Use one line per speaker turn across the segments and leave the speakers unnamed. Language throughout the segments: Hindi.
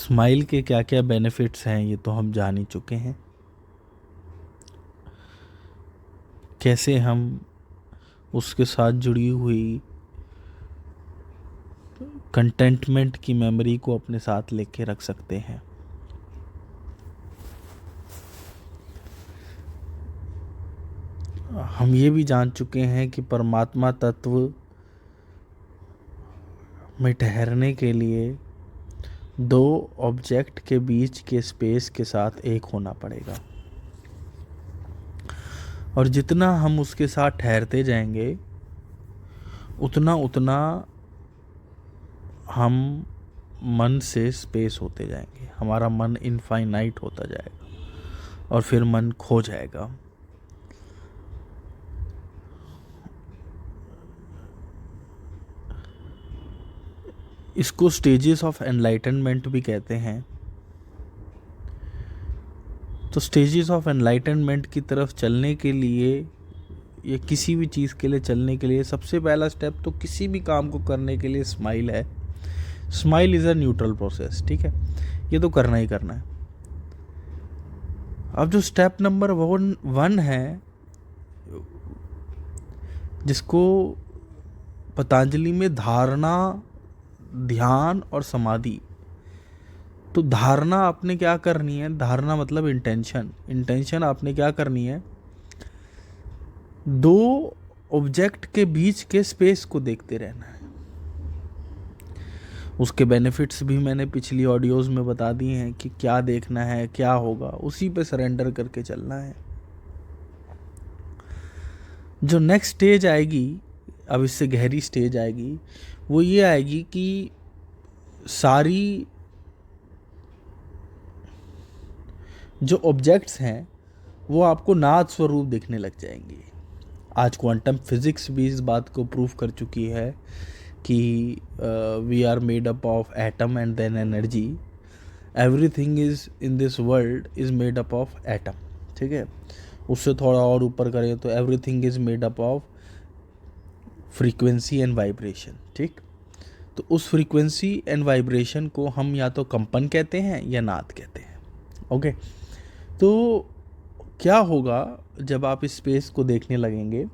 स्माइल के क्या क्या बेनिफिट्स हैं ये तो हम जान ही चुके हैं। कैसे हम उसके साथ जुड़ी हुई कंटेंटमेंट की मेमोरी को अपने साथ लेके रख सकते हैं। हम ये भी जान चुके हैं कि परमात्मा तत्व में ठहरने के लिए दो ऑब्जेक्ट के बीच के स्पेस के साथ एक होना पड़ेगा, और जितना हम उसके साथ ठहरते जाएंगे उतना उतना हम मन से स्पेस होते जाएंगे, हमारा मन इनफाइनाइट होता जाएगा और फिर मन खो जाएगा। इसको स्टेजेस ऑफ एनलाइटनमेंट भी कहते हैं। तो स्टेजेस ऑफ एनलाइटनमेंट की तरफ चलने के लिए या किसी भी चीज़ के लिए चलने के लिए सबसे पहला स्टेप तो किसी भी काम को करने के लिए स्माइल है। Smile is a neutral process, ठीक है, ये तो करना ही करना है। अब जो स्टेप नंबर वन है, जिसको पतंजलि में धारणा, ध्यान और समाधि, तो धारणा आपने क्या करनी है, धारणा मतलब इंटेंशन आपने क्या करनी है, दो ऑब्जेक्ट के बीच के स्पेस को देखते रहना है। उसके बेनिफिट्स भी मैंने पिछली ऑडियोज़ में बता दिए हैं कि क्या देखना है, क्या होगा, उसी पे सरेंडर करके चलना है। जो नेक्स्ट स्टेज आएगी, अब इससे गहरी स्टेज आएगी, वो ये आएगी कि सारी जो ऑब्जेक्ट्स हैं वो आपको नाद स्वरूप दिखने लग जाएंगे। आज क्वांटम फिजिक्स भी इस बात को प्रूव कर चुकी है कि we are made up of atom and then energy. Everything is in this world is made up of atom, ठीक है। उससे थोड़ा और ऊपर करें तो everything is made up of frequency and vibration, ठीक। तो उस फ्रीक्वेंसी एंड वाइब्रेशन को हम या तो कंपन कहते हैं या नाद कहते हैं, ओके। तो क्या होगा जब आप इस स्पेस को देखने लगेंगे,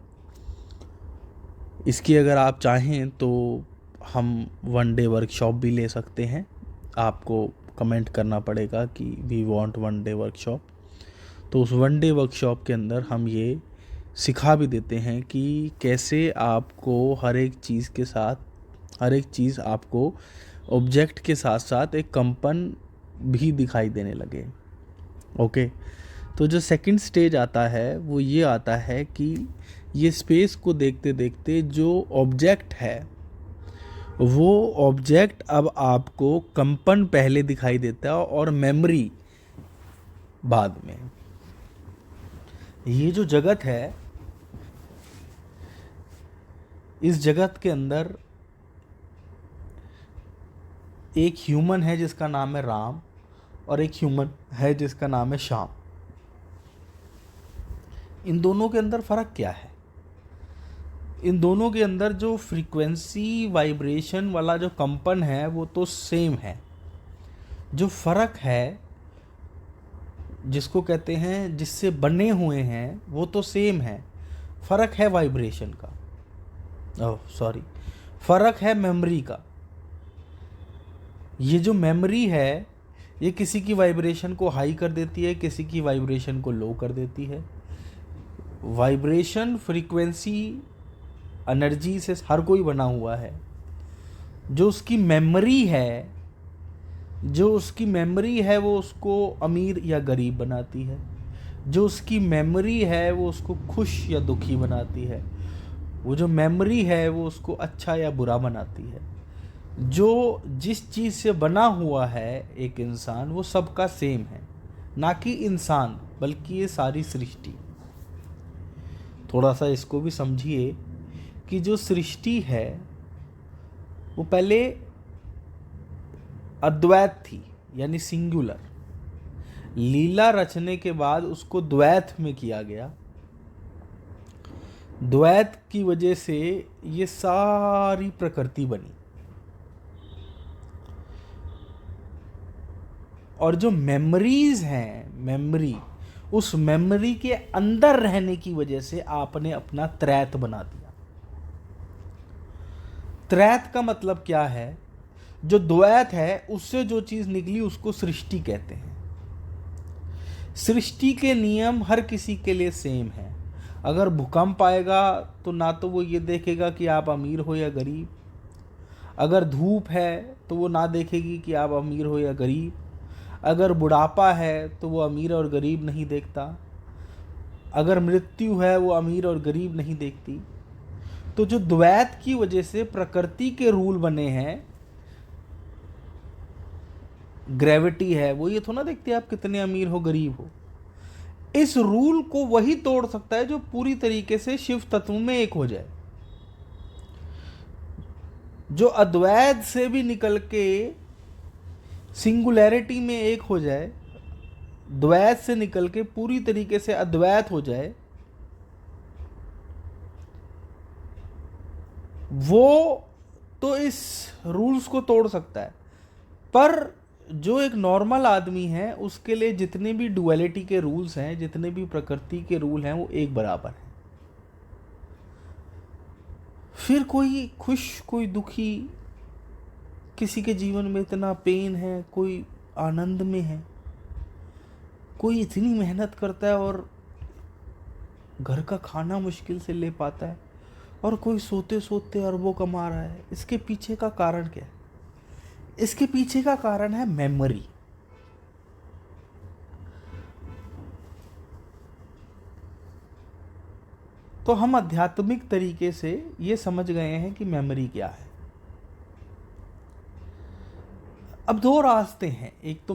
इसकी अगर आप चाहें तो हम 1 डे वर्कशॉप भी ले सकते हैं। आपको कमेंट करना पड़ेगा कि वी वांट 1 डे वर्कशॉप। तो उस 1 डे वर्कशॉप के अंदर हम ये सिखा भी देते हैं कि कैसे आपको हर एक चीज़ के साथ, हर एक चीज़ आपको ऑब्जेक्ट के साथ साथ एक कंपन भी दिखाई देने लगे, ओके। तो जो सेकंड स्टेज आता है वो ये आता है कि ये स्पेस को देखते देखते जो ऑब्जेक्ट है वो ऑब्जेक्ट अब आपको कंपन पहले दिखाई देता है और मेमोरी बाद में। ये जो जगत है, इस जगत के अंदर एक ह्यूमन है जिसका नाम है राम, और एक ह्यूमन है जिसका नाम है श्याम। इन दोनों के अंदर फ़र्क क्या है? इन दोनों के अंदर जो फ्रीक्वेंसी वाइब्रेशन वाला जो कंपन है वो तो सेम है। जो फ़र्क है, जिसको कहते हैं जिससे बने हुए हैं, वो तो सेम है। फ़र्क है वाइब्रेशन का, ओह सॉरी, फ़र्क है मेमोरी का। ये जो मेमोरी है ये किसी की वाइब्रेशन को हाई कर देती है, किसी की वाइब्रेशन को लो कर देती है। वाइब्रेशन, फ्रीक्वेंसी, एनर्जी से हर कोई बना हुआ है। जो उसकी मेमोरी है, जो उसकी मेमोरी है वो उसको अमीर या गरीब बनाती है। जो उसकी मेमोरी है वो उसको खुश या दुखी बनाती है। वो जो मेमोरी है वो उसको अच्छा या बुरा बनाती है। जो जिस चीज़ से बना हुआ है एक इंसान, वो सबका सेम है, ना कि इंसान बल्कि ये सारी सृष्टि। थोड़ा सा इसको भी समझिए कि जो सृष्टि है वो पहले अद्वैत थी, यानी सिंगुलर। लीला रचने के बाद उसको द्वैत में किया गया। द्वैत की वजह से ये सारी प्रकृति बनी। और जो मेमोरीज हैं, मेमोरी, उस मेमोरी के अंदर रहने की वजह से आपने अपना त्रैत बना दिया। त्रैत का मतलब क्या है? जो द्वैत है उससे जो चीज निकली उसको सृष्टि कहते हैं। सृष्टि के नियम हर किसी के लिए सेम है। अगर भूकंप आएगा तो ना तो वो ये देखेगा कि आप अमीर हो या गरीब, अगर धूप है तो वो ना देखेगी कि आप अमीर हो या गरीब, अगर बुढ़ापा है तो वो अमीर और गरीब नहीं देखता, अगर मृत्यु है वो अमीर और गरीब नहीं देखती। तो जो द्वैत की वजह से प्रकृति के रूल बने हैं, ग्रेविटी है, वो ये थोड़ा देखती है आप कितने अमीर हो गरीब हो। इस रूल को वही तोड़ सकता है जो पूरी तरीके से शिव तत्व में एक हो जाए, जो अद्वैत से भी निकल के सिंगुलैरिटी में एक हो जाए, द्वैत से निकल के पूरी तरीके से अद्वैत हो जाए, वो तो इस रूल्स को तोड़ सकता है। पर जो एक नॉर्मल आदमी है उसके लिए जितने भी डुअलिटी के रूल्स हैं, जितने भी प्रकृति के रूल हैं, वो एक बराबर हैं। फिर कोई खुश, कोई दुखी, किसी के जीवन में इतना पेन है, कोई आनंद में है, कोई इतनी मेहनत करता है और घर का खाना मुश्किल से ले पाता है, और कोई सोते सोते अरबों कमा रहा है। इसके पीछे का कारण क्या है? इसके पीछे का कारण है मेमोरी। तो हम आध्यात्मिक तरीके से ये समझ गए हैं कि मेमोरी क्या है। अब दो रास्ते हैं। एक तो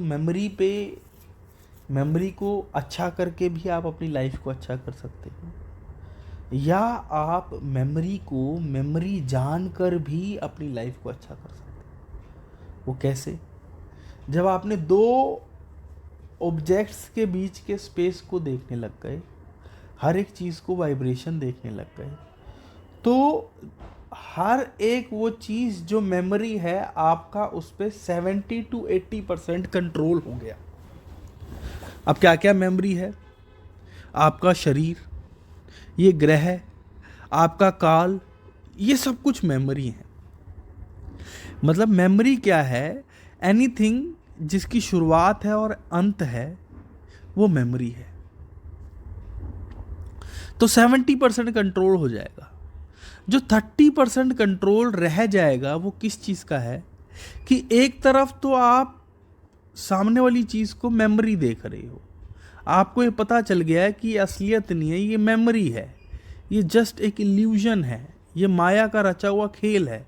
मेमोरी को अच्छा करके भी आप अपनी लाइफ को अच्छा कर सकते हैं, या आप मेमोरी जानकर भी अपनी लाइफ को अच्छा कर सकते हैं। वो कैसे? जब आपने दो ऑब्जेक्ट्स के बीच के स्पेस को देखने लग गए, हर एक चीज़ को वाइब्रेशन देखने लग गए, तो हर एक वो चीज़ जो मेमोरी है आपका, उस पर 70 to 80% कंट्रोल हो गया। अब क्या क्या मेमोरी है? आपका शरीर, ये ग्रह, आपका काल, ये सब कुछ मेमोरी है। मतलब मेमोरी क्या है? एनीथिंग जिसकी शुरुआत है और अंत है, वो मेमोरी है। तो 70% कंट्रोल हो जाएगा। जो 30% कंट्रोल रह जाएगा वो किस चीज़ का है? कि एक तरफ तो आप सामने वाली चीज़ को मेमोरी देख रहे हो, आपको ये पता चल गया है कि ये असलियत नहीं है, ये मेमोरी है, ये जस्ट एक इल्यूजन है, ये माया का रचा हुआ खेल है।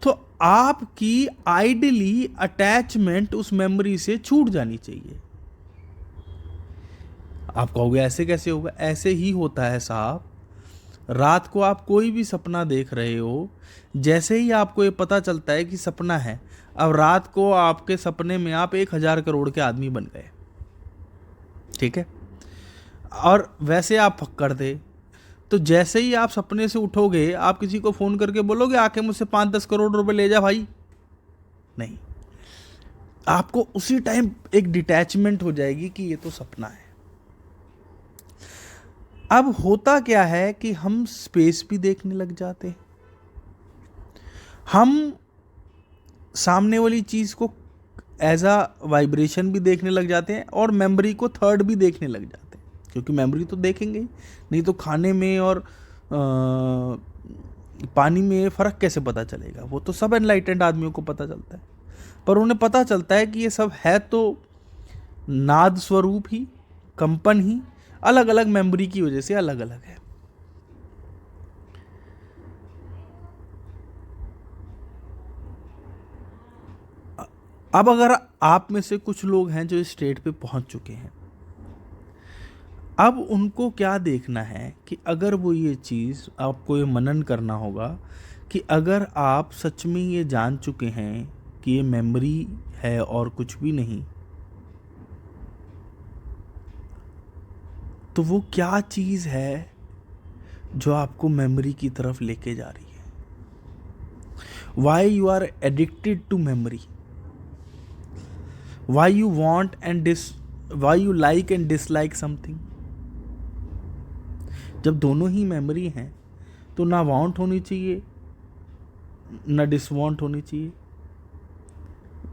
तो आपकी आइडियली अटैचमेंट उस मेमोरी से छूट जानी चाहिए। आप कहोगे ऐसे कैसे होगा? ऐसे ही होता है साहब। रात को आप कोई भी सपना देख रहे हो, जैसे ही आपको ये पता चलता है कि सपना है, अब रात को आपके सपने में आप 1000 करोड़ के आदमी बन गए, ठीक है, और वैसे आप फक्कड़ थे। तो जैसे ही आप सपने से उठोगे, आप किसी को फ़ोन करके बोलोगे आके मुझसे 5-10 करोड़ रुपए ले जा भाई? नहीं, आपको उसी टाइम एक डिटैचमेंट हो जाएगी कि ये तो सपना है। अब होता क्या है कि हम स्पेस भी देखने लग जाते हैं, हम सामने वाली चीज़ को एज अ वाइब्रेशन भी देखने लग जाते हैं, और मेमोरी को थर्ड भी देखने लग जाते हैं, क्योंकि मेमोरी तो देखेंगे ही नहीं, तो खाने में और पानी में फ़र्क कैसे पता चलेगा? वो तो सब एनलाइटेंड आदमियों को पता चलता है, पर उन्हें पता चलता है कि ये सब है तो नाद स्वरूप ही, कंपन ही, अलग अलग मेमोरी की वजह से अलग अलग है। अब अगर आप में से कुछ लोग हैं जो इस स्टेट पे पहुंच चुके हैं, अब उनको क्या देखना है कि अगर वो ये चीज़, आपको ये मनन करना होगा कि अगर आप सच में ये जान चुके हैं कि ये मेमोरी है और कुछ भी नहीं, तो वो क्या चीज़ है जो आपको मेमोरी की तरफ लेके जा रही है? Why you are addicted to memory? Why you like and dislike something. जब दोनों ही मेमोरी हैं तो ना वांट होनी चाहिए ना डिसवांट होनी चाहिए,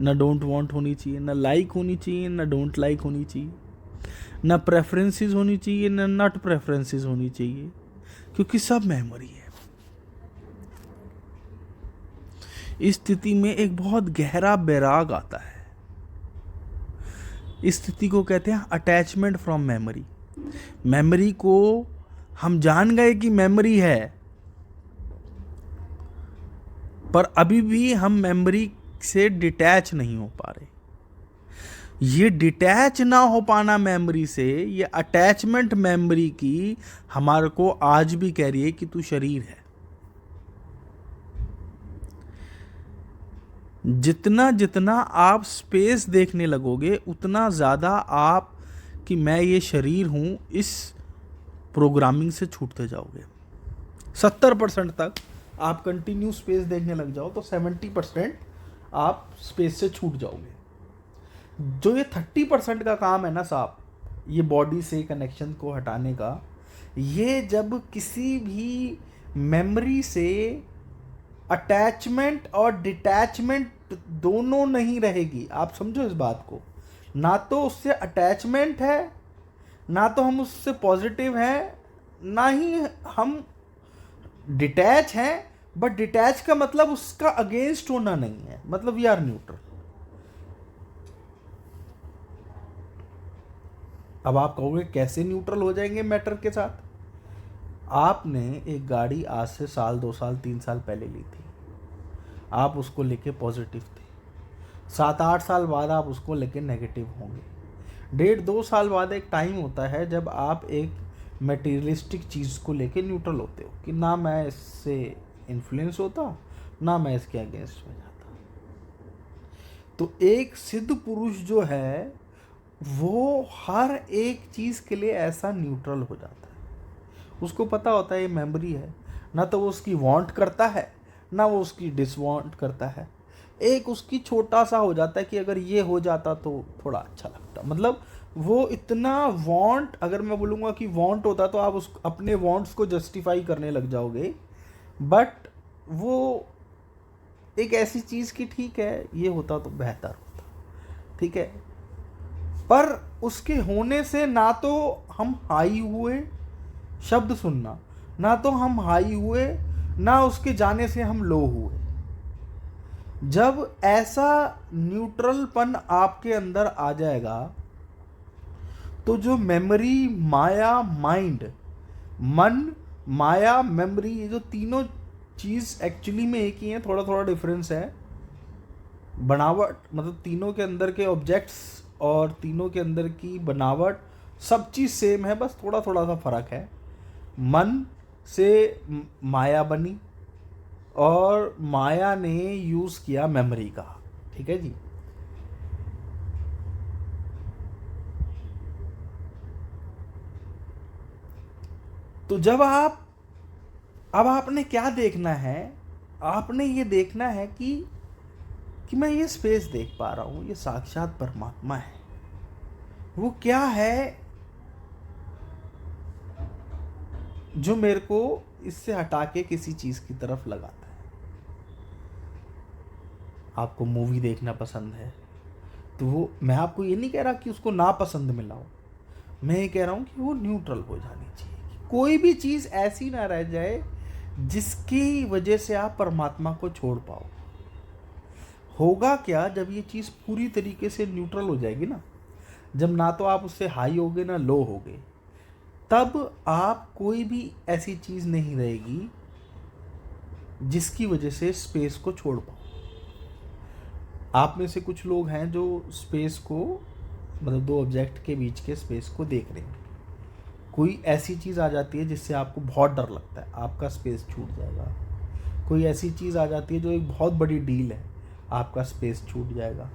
ना डोंट वांट होनी चाहिए, ना लाइक होनी चाहिए ना डोंट लाइक होनी चाहिए, ना प्रेफरेंसेस होनी चाहिए ना नॉट प्रेफरेंसेस होनी चाहिए, क्योंकि सब मेमोरी है। इस स्थिति में एक बहुत गहरा बैराग आता है। इस स्थिति को कहते हैं अटैचमेंट फ्रॉम मेमोरी। मेमोरी को हम जान गए कि मेमोरी है, पर अभी भी हम मेमोरी से डिटैच नहीं हो पा रहे। ये डिटैच ना हो पाना मेमोरी से, ये अटैचमेंट मेमोरी की हमारे को आज भी कह रही है कि तू शरीर है। जितना जितना आप स्पेस देखने लगोगे उतना ज़्यादा आप कि मैं ये शरीर हूँ इस प्रोग्रामिंग से छूटते जाओगे। 70% तक आप कंटिन्यू स्पेस देखने लग जाओ तो 70% आप स्पेस से छूट जाओगे। जो ये 30% का काम है ना साहब, ये बॉडी से कनेक्शन को हटाने का, ये जब किसी भी मेमोरी से अटैचमेंट और डिटैचमेंट दोनों नहीं रहेगी, आप समझो इस बात को, ना तो उससे अटैचमेंट है ना तो हम उससे पॉजिटिव हैं, ना ही हम डिटैच हैं, बट डिटैच का मतलब उसका अगेंस्ट होना नहीं है, मतलब वी आर न्यूट्रल। अब आप कहोगे कैसे न्यूट्रल हो जाएंगे मैटर के साथ? आपने एक गाड़ी आज से साल 2 साल 3 साल पहले ली थी, आप उसको लेके पॉजिटिव थे। 7-8 साल बाद आप उसको लेके नेगेटिव होंगे। 1.5-2 साल बाद एक टाइम होता है जब आप एक मटेरियलिस्टिक चीज़ को लेके न्यूट्रल होते हो कि ना मैं इससे इन्फ्लुएंस होता ना मैं इसके अगेंस्ट में जाता। तो एक सिद्ध पुरुष जो है वो हर एक चीज़ के लिए ऐसा न्यूट्रल हो जाता है। उसको पता होता है ये मेमोरी है, ना तो वो उसकी वांट करता है ना वो उसकी डिसवांट करता है। एक उसकी छोटा सा हो जाता है कि अगर ये हो जाता तो थोड़ा अच्छा लगता, मतलब वो इतना वांट, अगर मैं बोलूँगा कि वांट होता तो आप उस अपने वांट्स को जस्टिफाई करने लग जाओगे, बट वो एक ऐसी चीज़ की ठीक है ये होता तो बेहतर होता, ठीक है, पर उसके होने से ना तो हम हाई हुए, शब्द सुनना, ना तो हम हाई हुए ना उसके जाने से हम लो हुए। जब ऐसा न्यूट्रलपन आपके अंदर आ जाएगा तो जो मेमोरी, माया, माइंड, मन, माया, मेमोरी, ये जो तीनों चीज़ एक्चुअली में एक ही है, थोड़ा थोड़ा डिफरेंस है बनावट, मतलब तीनों के अंदर के ऑब्जेक्ट्स और तीनों के अंदर की बनावट सब चीज़ सेम है, बस थोड़ा थोड़ा सा फर्क है। मन से माया बनी और माया ने यूज़ किया मेमोरी का, ठीक है जी। तो जब अब आपने क्या देखना है, आपने ये देखना है कि मैं ये स्पेस देख पा रहा हूँ, ये साक्षात परमात्मा है। वो क्या है जो मेरे को इससे हटा के किसी चीज़ की तरफ लगाता है। आपको मूवी देखना पसंद है तो वो, मैं आपको ये नहीं कह रहा कि उसको ना पसंद मिला हो, मैं ये कह रहा हूँ कि वो न्यूट्रल हो जानी चाहिए, कि कोई भी चीज़ ऐसी ना रह जाए जिसकी वजह से आप परमात्मा को छोड़ पाओ। होगा क्या जब ये चीज़ पूरी तरीके से न्यूट्रल हो जाएगी ना, जब ना तो आप उससे हाई होगे ना लो होगे, तब आप कोई भी ऐसी चीज़ नहीं रहेगी जिसकी वजह से स्पेस को छोड़ पाओ। आप में से कुछ लोग हैं जो स्पेस को, मतलब 2 ऑब्जेक्ट के बीच के स्पेस को देख रहे हैं, कोई ऐसी चीज़ आ जाती है जिससे आपको बहुत डर लगता है, आपका स्पेस छूट जाएगा। कोई ऐसी चीज़ आ जाती है जो एक बहुत बड़ी डील है, आपका स्पेस छूट जाएगा।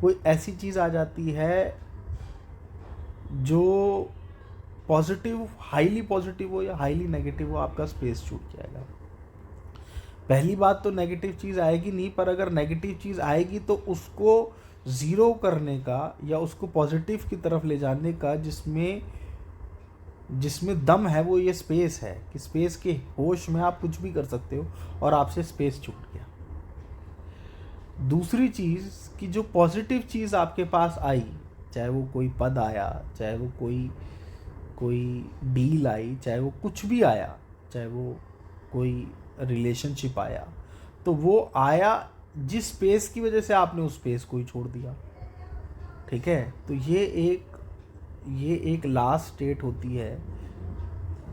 कोई ऐसी चीज़ आ जाती है जो पॉजिटिव, हाईली पॉजिटिव हो या हाईली नेगेटिव हो, आपका स्पेस छूट जाएगा। पहली बात तो नेगेटिव चीज़ आएगी नहीं, पर अगर नेगेटिव चीज़ आएगी तो उसको ज़ीरो करने का या उसको पॉजिटिव की तरफ ले जाने का जिसमें दम है वो ये स्पेस है कि स्पेस के होश में आप कुछ भी कर सकते हो और आपसे स्पेस छूट गया। दूसरी चीज़ कि जो पॉजिटिव चीज़ आपके पास आई, चाहे वो कोई पद आया, चाहे वो कोई डील आई, चाहे वो कुछ भी आया, चाहे वो कोई रिलेशनशिप आया, तो वो आया जिस स्पेस की वजह से आपने उस स्पेस को ही छोड़ दिया। ठीक है, तो ये एक लास्ट स्टेट होती है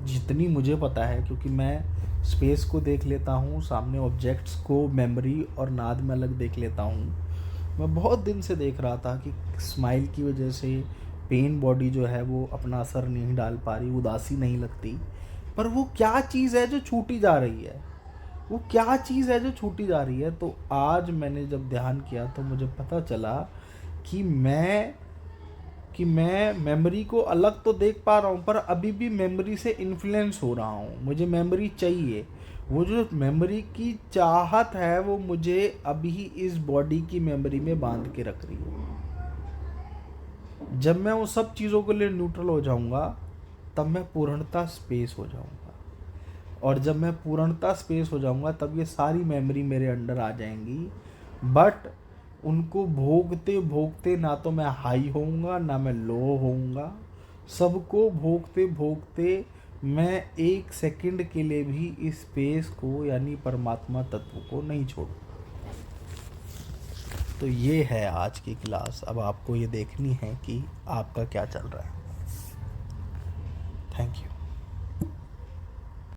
जितनी मुझे पता है, क्योंकि मैं स्पेस को देख लेता हूँ, सामने ऑब्जेक्ट्स को मेमोरी और नाद में अलग देख लेता हूँ। मैं बहुत दिन से देख रहा था कि स्माइल की वजह से पेन बॉडी जो है वो अपना असर नहीं डाल पा रही, उदासी नहीं लगती, पर वो क्या चीज़ है जो छूटी जा रही है, वो क्या चीज़ है जो छूटी जा रही है। तो आज मैंने जब ध्यान किया तो मुझे पता चला कि मैं मेमोरी को अलग तो देख पा रहा हूँ, पर अभी भी मेमोरी से इन्फ्लुएंस हो रहा हूँ। मुझे मेमोरी चाहिए, वो जो मेमोरी की चाहत है वो मुझे अभी इस बॉडी की मेमोरी में बांध के रख रही है। जब मैं उन सब चीज़ों के लिए न्यूट्रल हो जाऊँगा तब मैं पूर्णतः स्पेस हो जाऊँगा, और जब मैं पूर्णतः स्पेस हो जाऊँगा तब ये सारी मेमोरी मेरे अंडर आ जाएंगी। बट उनको भोगते भोगते ना तो मैं हाई होऊंगा ना मैं लो होऊंगा, सबको भोगते भोगते मैं एक सेकंड के लिए भी इस स्पेस को यानी परमात्मा तत्व को नहीं छोड़ूंगा। तो ये है आज की क्लास। अब आपको ये देखनी है कि आपका क्या चल रहा है। Thank you.